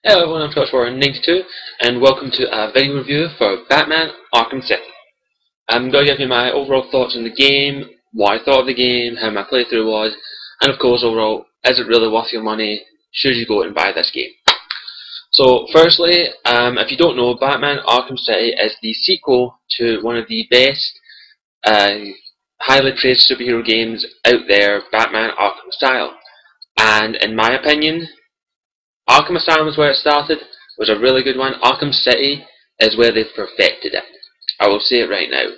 Hello everyone, I'm Torchwarrior92 and welcome to a video review for Batman Arkham City. I'm going to give you my overall thoughts on the game, what I thought of the game, how my playthrough was, and of course overall, is it really worth your money? Should you go out and buy this game? So firstly, if you don't know, Batman Arkham City is the sequel to one of the best, highly praised superhero games out there, Batman Arkham Asylum. And in my opinion, Arkham Asylum is where it started, was a really good one. Arkham City is where they've perfected it. I will say it right now.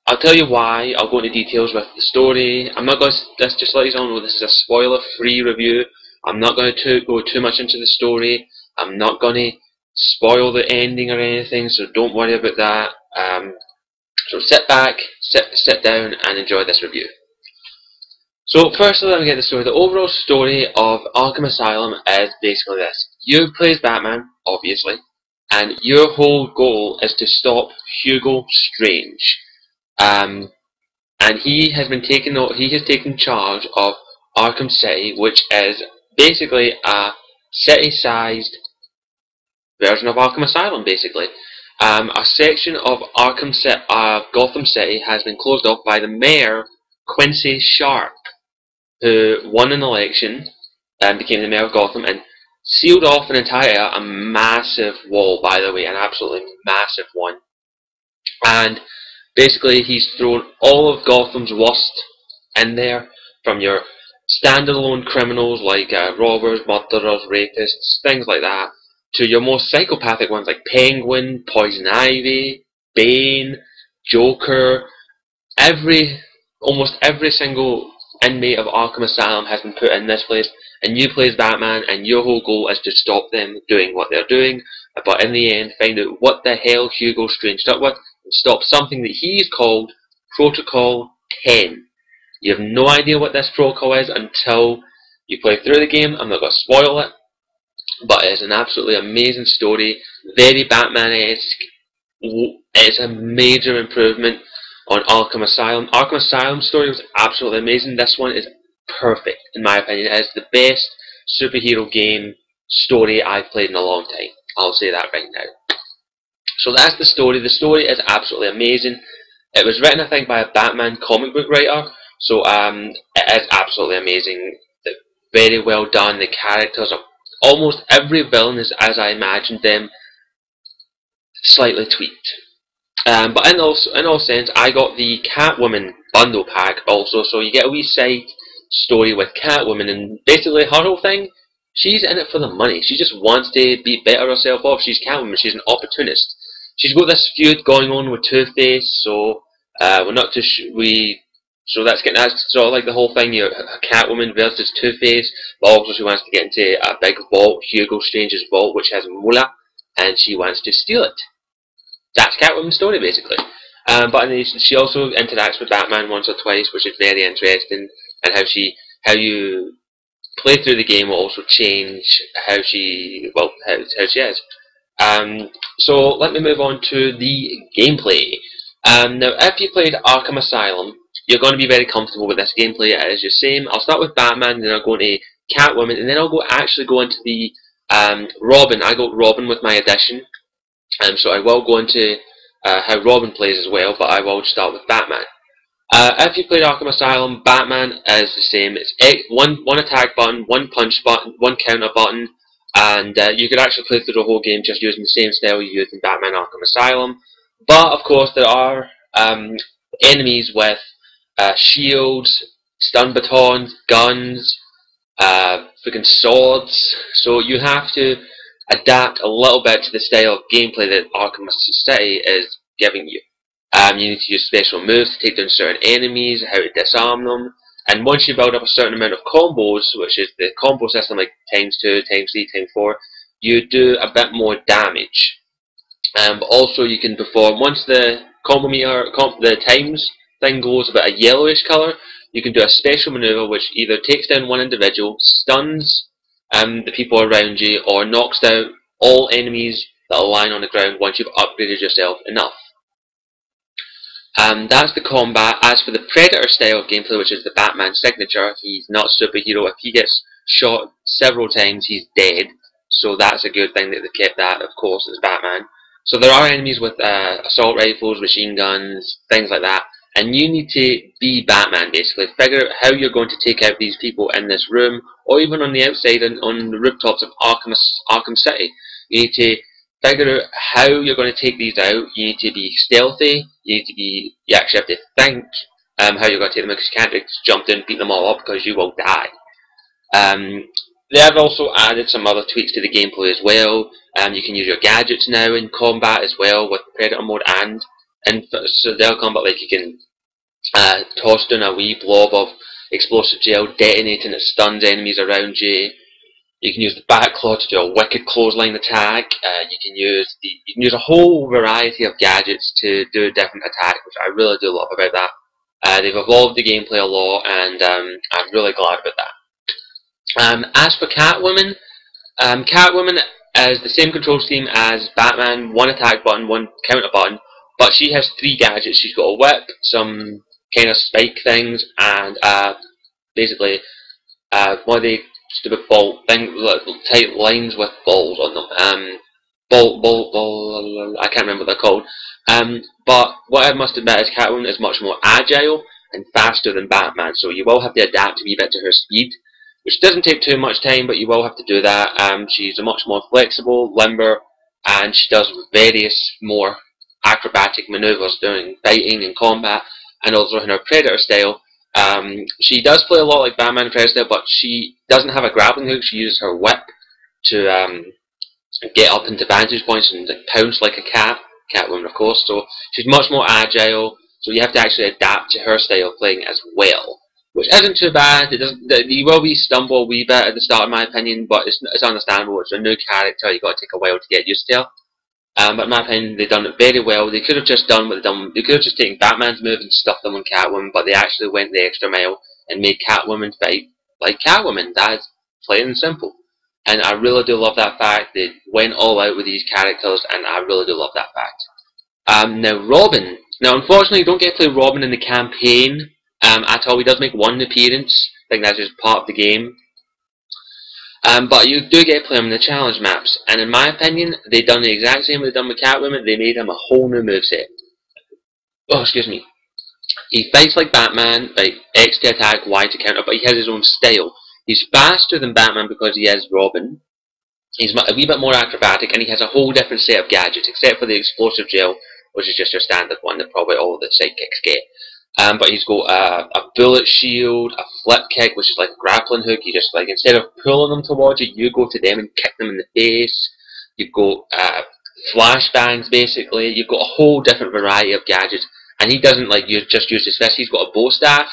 I'll tell you why. I'll go into details with the story. I'm not going to just let you all know this is a spoiler-free review. I'm not going to go too much into the story. I'm not going to spoil the ending or anything, so don't worry about that. So sit back, sit down, and enjoy this review. So firstly, let me get the story. The overall story of Arkham Asylum is basically this. You play as Batman, obviously, and your whole goal is to stop Hugo Strange. And he has taken charge of Arkham City, which is basically a city-sized version of Arkham Asylum, basically. A section of Gotham City has been closed off by the mayor, Quincy Sharp, who won an election and became the mayor of Gotham and sealed off an entire, a massive wall, by the way, an absolutely massive one. And basically he's thrown all of Gotham's worst in there, from your standalone criminals like robbers, murderers, rapists, things like that, to your more psychopathic ones like Penguin, Poison Ivy, Bane, Joker. Almost every single inmate of Arkham Asylum has been put in this place, and you play as Batman, and your whole goal is to stop them doing what they're doing, but in the end find out what the hell Hugo Strange stuck with, and stop something that he's called Protocol 10. You have no idea what this protocol is until you play through the game. I'm not going to spoil it, but it's an absolutely amazing story, very Batman-esque. It's a major improvement on Arkham Asylum. Arkham Asylum's story was absolutely amazing. This one is perfect, in my opinion. It is the best superhero game story I've played in a long time. I'll say that right now. So that's the story. The story is absolutely amazing. It was written, I think, by a Batman comic book writer, so it is absolutely amazing. Very well done. The characters are almost every villain is as I imagined them, slightly tweaked. But in all sense, I got the Catwoman bundle pack also, so you get a wee side story with Catwoman, and basically her whole thing, she's in it for the money. She just wants to be better herself off. She's Catwoman. She's an opportunist. She's got this feud going on with Two-Face, so we're not too so that's sort of like the whole thing. You're Catwoman versus Two-Face, but also she wants to get into a big vault, Hugo Strange's vault, which has Moolah, and she wants to steal it. That's Catwoman's story, basically. But she also interacts with Batman once or twice, which is very interesting, and how you play through the game will also change how she is. So let me move on to the gameplay. Now, if you played Arkham Asylum, you're going to be very comfortable with this gameplay. It is the same. I'll start with Batman, then I'll go into Catwoman, and then I'll actually go into the Robin. I got Robin with my addition. So I will go into how Robin plays as well, but I will start with Batman. If you played Arkham Asylum, Batman is the same. It's one attack button, one punch button, one counter button, and you could actually play through the whole game just using the same style you used in Batman Arkham Asylum. But of course there are enemies with shields, stun batons, guns, freaking swords, so you have to adapt a little bit to the style of gameplay that Arkham City is giving you. You need to use special moves to take down certain enemies, how to disarm them, and once you build up a certain amount of combos, which is the combo system like times 2, times 3, times 4, you do a bit more damage. But also you can perform, once the combo meter, the times thing goes about a yellowish colour, you can do a special maneuver which either takes down one individual, stuns the people around you, or knocks out all enemies that are lying on the ground once you've upgraded yourself enough. That's the combat. As for the Predator style of gameplay, which is the Batman signature, he's not a superhero. If he gets shot several times, he's dead. So that's a good thing that they've kept that, of course, as Batman. So there are enemies with assault rifles, machine guns, things like that. And you need to be Batman, basically. Figure out how you're going to take out these people in this room, or even on the outside and on the rooftops of Arkham City. You need to figure out how you're going to take these out. You need to be stealthy. You actually have to think how you're going to take them, because you can't just jump in and beat them all up, because you will die. They have also added some other tweaks to the gameplay as well. You can use your gadgets now in combat as well with Predator mode and so they'll combat, like you can toss down a wee blob of explosive gel, detonate, and it stuns enemies around you. You can use the back claw to do a wicked clothesline attack. You can use a whole variety of gadgets to do a different attack, which I really do love about that. They've evolved the gameplay a lot, and I'm really glad about that. As for Catwoman, Catwoman is the same control scheme as Batman, one attack button, one counter button, but she has 3 gadgets. She's got a whip, some kind of spike things, and basically one of the stupid bolt thing, tight lines with balls on them. I can't remember what they're called. But what I must admit is Catwoman is much more agile and faster than Batman, so you will have to adapt a wee bit to her speed, which doesn't take too much time, but you will have to do that. She's much more flexible, limber, and she does various more acrobatic maneuvers during fighting and combat, and also in her Predator style. She does play a lot like Batman and Predator style, but she doesn't have a grappling hook. She uses her whip to get up into vantage points and pounce like a cat. Catwoman, of course, so she's much more agile, so you have to actually adapt to her style of playing as well, which isn't too bad. You will be stumble a wee bit at the start, in my opinion, but it's understandable. It's a new character, you've got to take a while to get used to her. But in my opinion, they've done it very well. They could have just done what they've done. They could have just taken Batman's move and stuffed them on Catwoman, but they actually went the extra mile and made Catwoman fight like Catwoman. That's plain and simple. And I really do love that fact. They went all out with these characters, and I really do love that fact. Now Robin. Now unfortunately you don't get to play Robin in the campaign at all. He does make one appearance. I think that's just part of the game. But you do get to play him in the challenge maps. And in my opinion, they've done the exact same they've done with Catwoman. They made him a whole new moveset. Oh, excuse me. He fights like Batman, like X to attack, Y to counter, but he has his own style. He's faster than Batman because he is Robin. He's a wee bit more acrobatic, and he has a whole different set of gadgets, except for the explosive gel, which is just your standard one that probably all the sidekicks get. But he's got a bullet shield, a flip kick, which is like a grappling hook. You just, like, instead of pulling them towards you, you go to them and kick them in the face. You've got flashbangs, basically. You've got a whole different variety of gadgets. And he doesn't just use his fist. He's got a bow staff,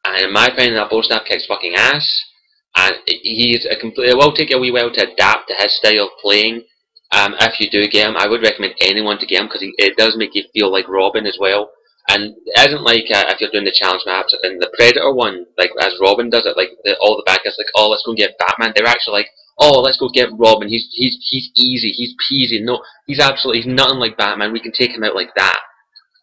and in my opinion, that bow staff kicks fucking ass. And it will take you a wee while to adapt to his style of playing. If you do get him, I would recommend anyone to get him, because it does make you feel like Robin as well. And it isn't like if you're doing the challenge maps in the Predator one, like as Robin does it, like all the bad guys like, oh, let's go and get Batman. They're actually like, oh, let's go get Robin. He's easy, he's peasy. No, he's nothing like Batman. We can take him out like that.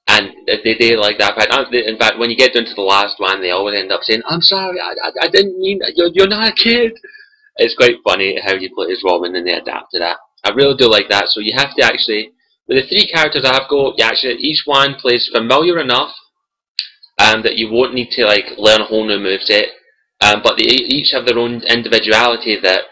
And they like that. But in fact, when you get down to the last one, they always end up saying, I'm sorry, I didn't mean that. You're not a kid. It's quite funny how you play as Robin and they adapt to that. I really do like that. So you have to actually, with the 3 characters I've got, each one plays familiar enough that you won't need to learn a whole new moveset. But they each have their own individuality that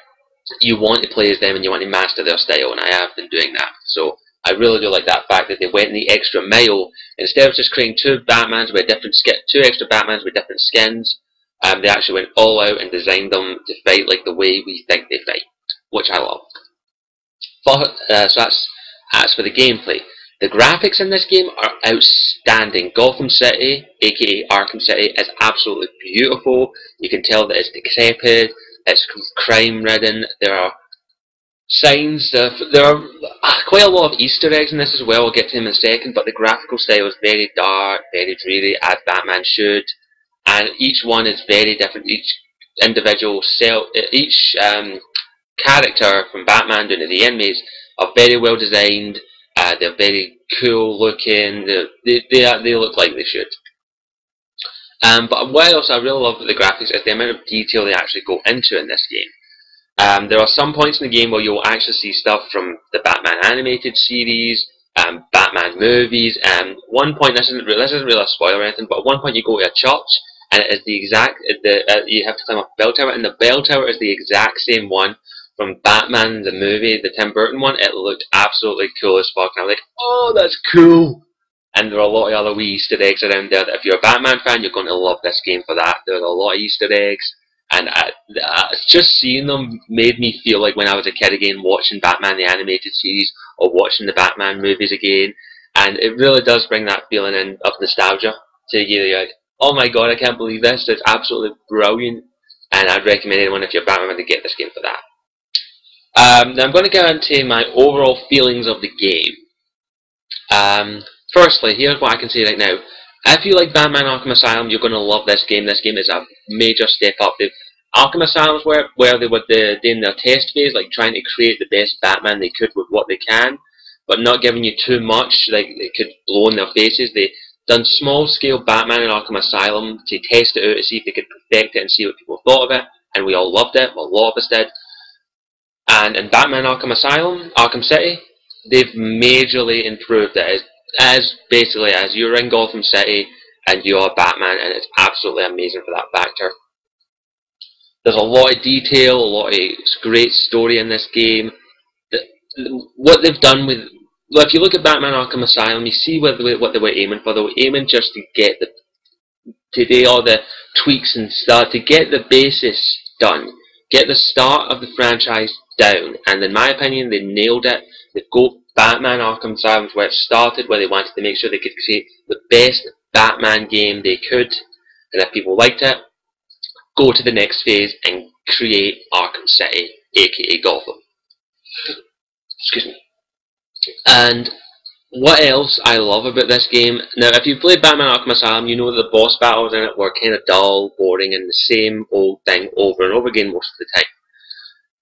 you want to play as them and you want to master their style, and I have been doing that. So I really do like that fact that they went the extra mile. Instead of just creating 2 Batmans with two extra Batmans with different skins, they actually went all out and designed them to fight like the way we think they fight, which I love. So that's for the gameplay. The graphics in this game are outstanding. Gotham City, aka Arkham City, is absolutely beautiful. You can tell that it's decrepit, it's crime-ridden. There are signs, there are quite a lot of Easter eggs in this as well. I'll get to them in a second, but the graphical style is very dark, very dreary, as Batman should, and each one is very different. Each individual each character from Batman down to the inmates are very well designed. They're very cool looking. They look like they should. But what else I really love about the graphics is the amount of detail they actually go into in this game. There are some points in the game where you'll actually see stuff from the Batman animated series, Batman movies, and one point, this isn't really a spoiler or anything, but at one point you go to a church, and it is the exact, you have to climb up a bell tower, and the bell tower is the exact same one from Batman, the movie, the Tim Burton one. It looked absolutely cool as fuck, and I was like, oh, that's cool! And there are a lot of other wee Easter eggs around there that if you're a Batman fan, you're going to love this game for that. There are a lot of Easter eggs, and just seeing them made me feel like when I was a kid again, watching Batman the animated series or watching the Batman movies again, and it really does bring that feeling in of nostalgia to you. You're like, oh my god, I can't believe this, it's absolutely brilliant, and I'd recommend anyone if you're a Batman fan to get this game for that. Now I'm going to go into my overall feelings of the game. Firstly, here's what I can say right now. If you like Batman Arkham Asylum, you're going to love this game. This game is a major step up. Arkham Asylum where they were doing their test phase, like trying to create the best Batman they could with what they can, but not giving you too much, like they could blow in their faces. They done small scale Batman in Arkham Asylum to test it out to see if they could perfect it and see what people thought of it, and we all loved it. Well, a lot of us did. And in Batman Arkham Asylum, Arkham City, they've majorly improved it. As basically as you're in Gotham City and you're Batman, and it's absolutely amazing for that factor. There's a lot of detail, a lot of great story in this game. What they've done with, well, if you look at Batman Arkham Asylum, you see what they were aiming for. They were aiming just to get to do all the tweaks and stuff, to get the basis done, get the start of the franchise down, and in my opinion, they nailed it. They've got Batman Arkham Asylum where it started, where they wanted to make sure they could create the best Batman game they could, and if people liked it, go to the next phase and create Arkham City, aka Gotham. Excuse me. And what else I love about this game, now if you've played Batman Arkham Asylum, you know that the boss battles in it were kind of dull, boring, and the same old thing over and over again most of the time.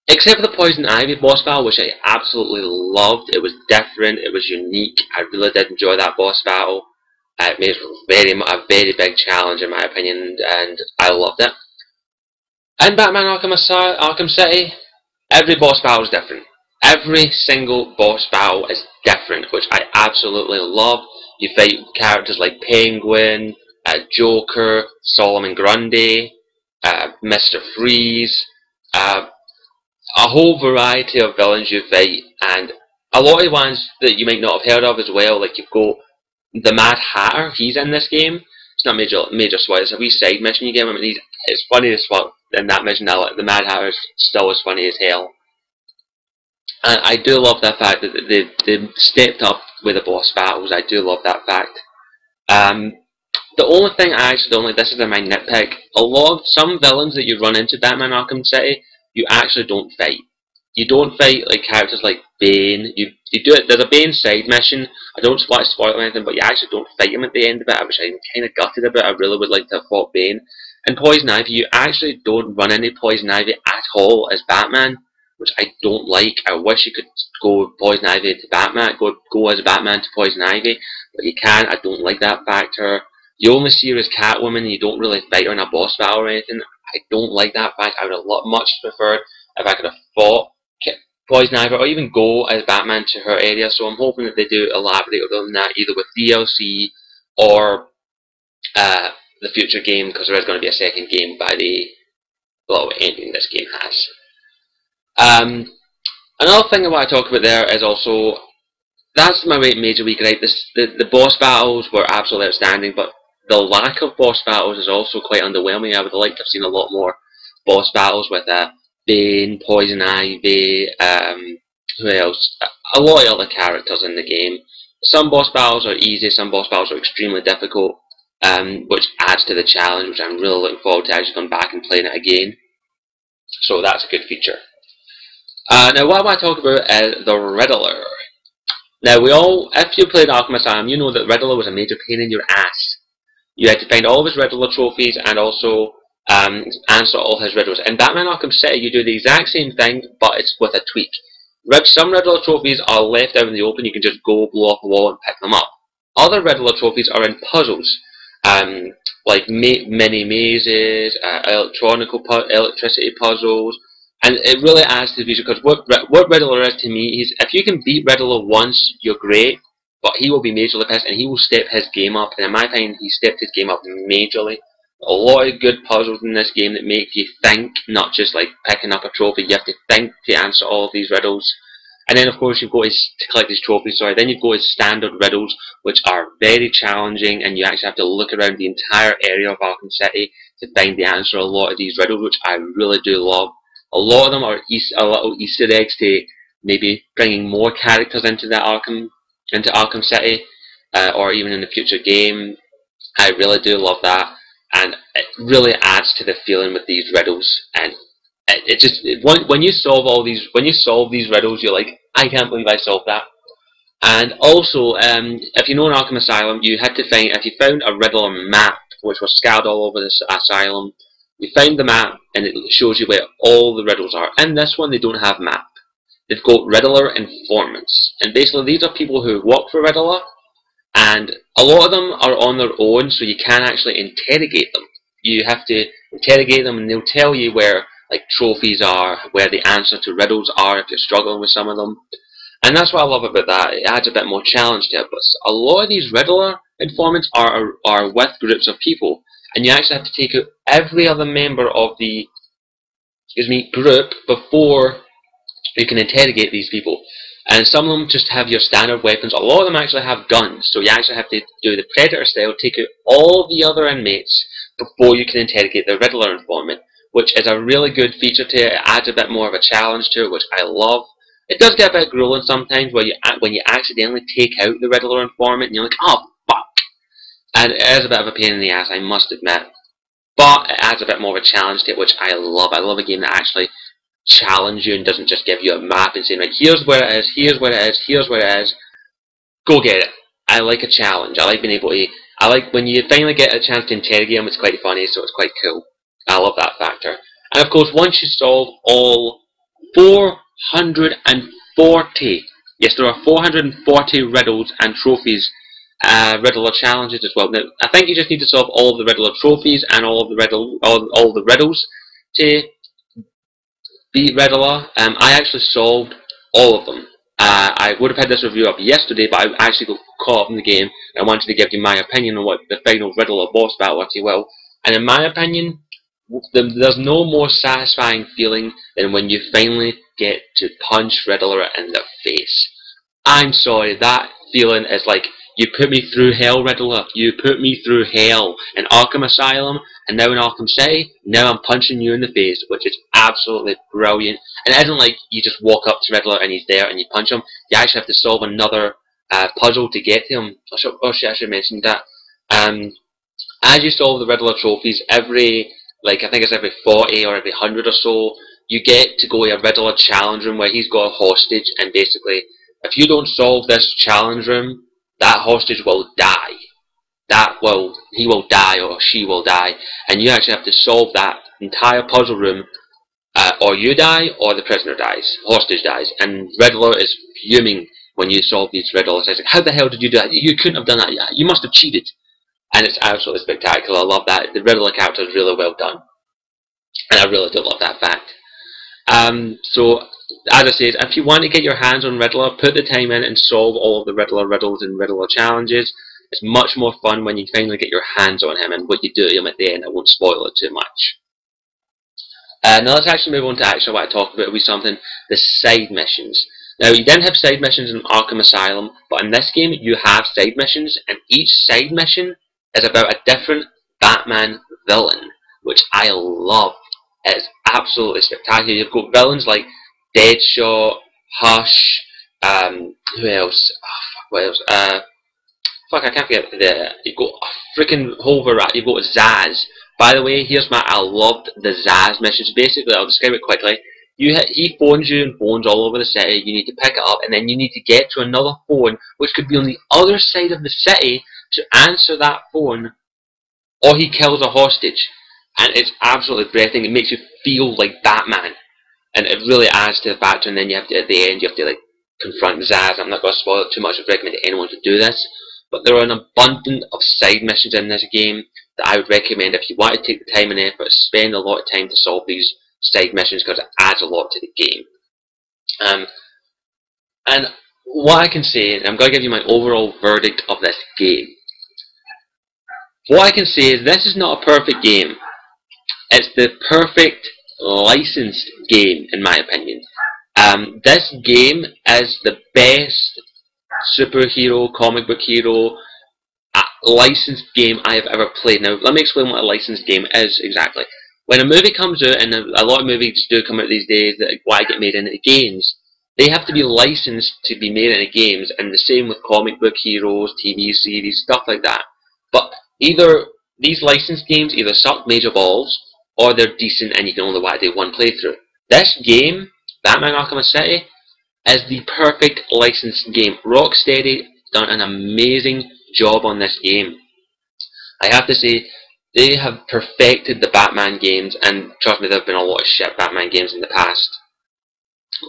Except for the Poison Ivy boss battle, which I absolutely loved. It was different, it was unique. I really did enjoy that boss battle. It made it a very big challenge in my opinion, and I loved it. In Batman Arkham City, every boss battle is different. Every single boss battle is different, which I absolutely love. You fight characters like Penguin, Joker, Solomon Grundy, Mr. Freeze, a whole variety of villains you fight, and a lot of ones that you might not have heard of as well. Like you've got the Mad Hatter, he's in this game. It's not major spoiler, it's a wee side mission you get him. It's funny as fuck in that mission. The Mad Hatter is still as funny as hell. And I do love that fact that they've stepped up with the boss battles. I do love that fact. The only thing I actually don't like, this is my nitpick, some villains that you run into Batman Arkham City, you actually don't fight. You don't fight like characters like Bane. You do it. There's a Bane side mission. I don't want to spoil anything, but you actually don't fight him at the end of it, which I'm kind of gutted about. I really would like to have fought Bane. And Poison Ivy, you actually don't run into Poison Ivy at all as Batman, which I don't like. I wish you could go Poison Ivy to Batman, go as Batman to Poison Ivy, but you can't. I don't like that factor. You only see her as Catwoman, and you don't really fight her in a boss battle or anything. I don't like that fact. I would have much preferred if I could have fought Poison Ivy or even go as Batman to her area. So I'm hoping that they do elaborate on that, either with DLC or the future game, because there is going to be a second game by the ending this game has. Another thing I want to talk about there is also, that's my major wee gripe. The boss battles were absolutely outstanding, but the lack of boss battles is also quite underwhelming. I would have liked to have seen a lot more boss battles with Bane, Poison Ivy, who else? A lot of other characters in the game. Some boss battles are easy, some boss battles are extremely difficult, which adds to the challenge, which I'm really looking forward to actually going back and playing it again. So that's a good feature. Now what I want to talk about is the Riddler. Now if you played Arkham Asylum, you know that Riddler was a major pain in your ass. You had to find all of his Riddler trophies and also answer all his riddles. In Batman Arkham City, you do the exact same thing, but it's with a tweak. Some Riddler trophies are left out in the open. You can just go blow off a wall and pick them up. Other Riddler trophies are in puzzles. like mini mazes, electricity puzzles, and it really adds to the feature, because what Riddler is to me is, if you can beat Riddler once, you're great, but he will be majorly pissed and he will step his game up, and in my opinion he stepped his game up majorly. A lot of good puzzles in this game that make you think, not just like picking up a trophy. You have to think to answer all of these riddles. And then of course you've got to collect these trophies, then you've got his standard riddles, which are very challenging, and you actually have to look around the entire area of Arkham City to find the answer to a lot of these riddles, which I really do love. A lot of them are little Easter eggs to maybe bringing more characters into Arkham City, or even in the future game. I really do love that, and it really adds to the feeling with these riddles. And when you solve these riddles, you're like, I can't believe I solved that. And also, if you know in Arkham Asylum, you had to find, if you found a Riddler map which was scattered all over this asylum, you find the map and it shows you where all the riddles are. In this one, they don't have map. They've got Riddler informants, and basically these are people who work for Riddler, and a lot of them are on their own, so you can't actually interrogate them. You have to interrogate them, and they'll tell you where like trophies are, where the answer to riddles are if you're struggling with some of them. And that's what I love about that. It adds a bit more challenge to it. But a lot of these Riddler informants are with groups of people, and you actually have to take out every other member of the group before you can interrogate these people. And some of them just have your standard weapons. A lot of them actually have guns, so you actually have to do the Predator style, take out all the other inmates before you can interrogate the Riddler informant, which is a really good feature to it. It adds a bit more of a challenge to it, which I love. It does get a bit grueling sometimes when you accidentally take out the Riddler informant and you're like, oh fuck! And it is a bit of a pain in the ass, I must admit. But it adds a bit more of a challenge to it, which I love. I love a game that actually challenges you and doesn't just give you a map and say, like, here's where it is, here's where it is, here's where it is. Go get it. I like a challenge. I like being able to. I like when you finally get a chance to interrogate them. It's quite funny, so it's quite cool. I love that factor. And of course, once you solve all 440, yes, there are 440 riddles and trophies, Riddler challenges as well. Now, I think you just need to solve all of the Riddler trophies and all of the riddles to beat Riddler. I actually solved all of them. I would have had this review up yesterday, but I actually got caught up in the game and I wanted to give you my opinion on what the final Riddler boss battle, if you will. And in my opinion, there's no more satisfying feeling than when you finally get to punch Riddler in the face. I'm sorry, that feeling is like, you put me through hell, Riddler. You put me through hell in Arkham Asylum, and now in Arkham City, now I'm punching you in the face, which is absolutely brilliant. And it isn't like you just walk up to Riddler and he's there and you punch him. You actually have to solve another puzzle to get to him. Oh shit, I should have mentioned that. As you solve the Riddler trophies, I think it's every 40 or every 100 or so, you get to go to a Riddler challenge room where he's got a hostage, and basically, if you don't solve this challenge room, that hostage will die. He will die or she will die, and you actually have to solve that entire puzzle room, or you die or the prisoner dies, hostage dies, and Riddler is fuming when you solve these riddles. He's like, how the hell did you do that? You couldn't have done that. You must have cheated. And it's absolutely spectacular. I love that. The Riddler character is really well done, and I really do love that fact. So, as I said, if you want to get your hands on Riddler, put the time in and solve all of the Riddler riddles and Riddler challenges. It's much more fun when you finally get your hands on him, and what you do to him at the end, I won't spoil it too much. Now let's actually move on to actually what I talked about with something, the side missions. Now, you didn't have side missions in Arkham Asylum, but in this game you have side missions, and each side mission is about a different Batman villain, which I love. It is absolutely spectacular. You've got villains like Deadshot, Hush, who else? Oh, fuck, what else? Fuck, I can't forget you've got a freaking whole variety. You've got Zaz. By the way, I loved the Zaz missions. Basically, I'll describe it quickly. He phones you and phones all over the city. You need to pick it up, and then you need to get to another phone, which could be on the other side of the city, to answer that phone, or he kills a hostage. And it's absolutely breathtaking. It makes you feel like Batman, and it really adds to the factor. And then you have to, at the end, you have to like confront Zaz. I'm not going to spoil it too much. I recommend anyone to do this. but there are an abundance of side missions in this game that I would recommend if you want to take the time and effort to spend a lot of time to solve these side missions, because it adds a lot to the game. And what I can say, and I'm going to give you my overall verdict of this game. What I can say is this is not a perfect game. It's the perfect licensed game, in my opinion. This game is the best superhero, comic book hero, licensed game I have ever played. Now, let me explain what a licensed game is exactly. When a movie comes out, and a lot of movies do come out these days that why get made into games, they have to be licensed to be made into games, and the same with comic book heroes, TV series, stuff like that. But either these licensed games either suck major balls, or they're decent and you can only do one playthrough. This game, Batman Arkham Asylum, is the perfect licensed game. Rocksteady done an amazing job on this game. I have to say, they have perfected the Batman games, and trust me, there have been a lot of shit Batman games in the past.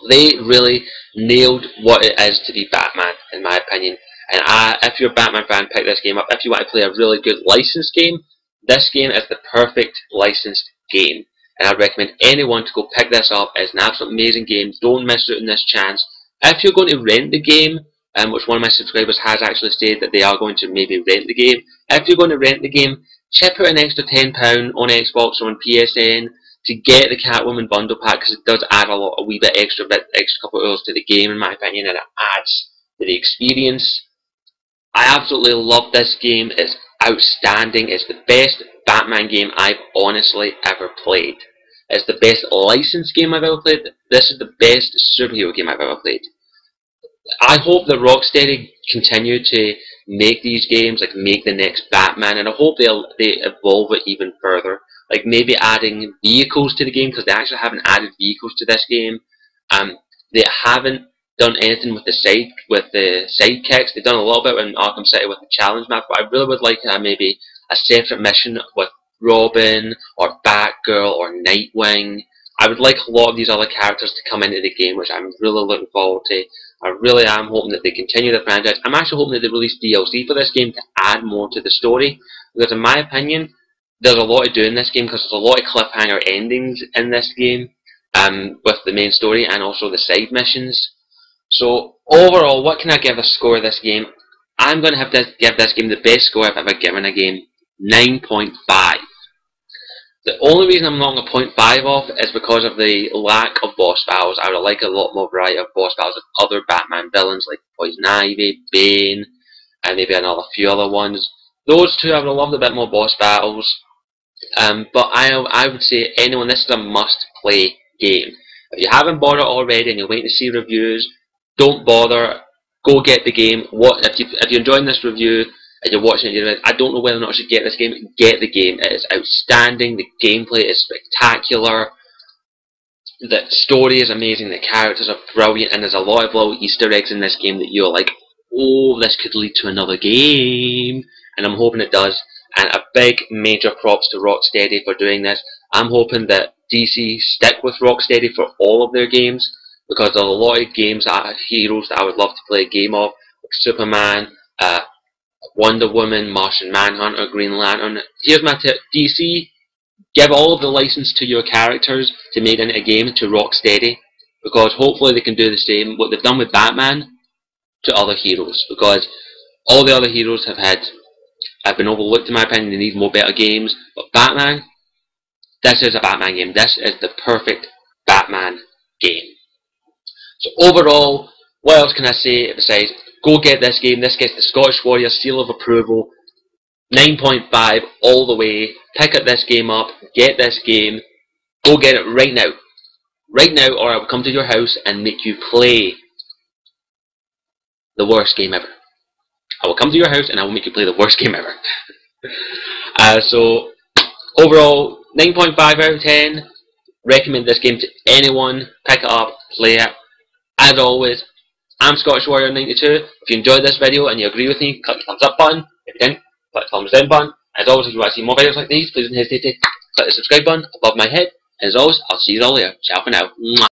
They really nailed what it is to be Batman, in my opinion. And if you're a Batman fan, pick this game up. If you want to play a really good licensed game, this game is the perfect licensed game. And I'd recommend anyone to go pick this up. It's an absolute amazing game. Don't miss out on this chance. If you're going to rent the game, which one of my subscribers has actually stated that they are going to maybe rent the game. If you're going to rent the game, chip out an extra £10 on Xbox or on PSN to get the Catwoman bundle pack, because it does add a wee bit extra couple of hours to the game, in my opinion, and it adds to the experience. I absolutely love this game. It's outstanding. It's the best Batman game I've honestly ever played. It's the best licensed game I've ever played. This is the best superhero game I've ever played. I hope that Rocksteady continue to make these games, like make the next Batman, and I hope they evolve it even further. Like maybe adding vehicles to the game, because they actually haven't added vehicles to this game. They haven't done anything with the sidekicks. They've done a little bit in Arkham City with the challenge map, but I really would like maybe a separate mission with Robin or Batgirl or Nightwing. I would like a lot of these other characters to come into the game, which I'm really looking forward to. I really am hoping that they continue the franchise. I'm actually hoping that they release DLC for this game to add more to the story, because in my opinion, there's a lot to do in this game, because there's a lot of cliffhanger endings in this game, with the main story and also the side missions. So overall, what can I give a score of this game? I'm going to have to give this game the best score I've ever given a game, 9.5. The only reason I'm not going to 0.5 off is because of the lack of boss battles. I would like a lot more variety of boss battles with other Batman villains like Poison Ivy, Bane, and maybe another few other ones. Those two I would have loved a bit more boss battles. But I would say anyone, this is a must-play game. If you haven't bought it already and you're waiting to see reviews, don't bother. Go get the game. If you're enjoying this review and you're watching it, I don't know whether or not I should get this game. Get the game. It is outstanding. The gameplay is spectacular. The story is amazing. The characters are brilliant, and there's a lot of little Easter eggs in this game that you're like, oh, this could lead to another game. And I'm hoping it does. And a big major props to Rocksteady for doing this. I'm hoping that DC stick with Rocksteady for all of their games, because there are a lot of games that are heroes that I would love to play a game of, like Superman, Wonder Woman, Martian Manhunter, Green Lantern. Here's my tip: DC, give all of the license to your characters to make into a game to Rocksteady, because hopefully they can do the same, what they've done with Batman, to other heroes, because all the other heroes have been overlooked in my opinion. They need more better games, but Batman, this is a Batman game. This is the perfect Batman game. So overall, what else can I say besides go get this game? This gets the Scottish Warrior seal of approval, 9.5 all the way. Pick up this game up, get this game, go get it right now. Right now, or I will come to your house and make you play the worst game ever. I will come to your house and I will make you play the worst game ever. So overall, 9.5 out of 10. Recommend this game to anyone. Pick it up, play it. As always, I'm Scottish Warrior 92. If you enjoyed this video and you agree with me, click the thumbs up button. If you didn't, click the thumbs down button. As always, if you want to see more videos like these, please don't hesitate to click the subscribe button above my head. As always, I'll see you all later. Ciao for now. Mwah.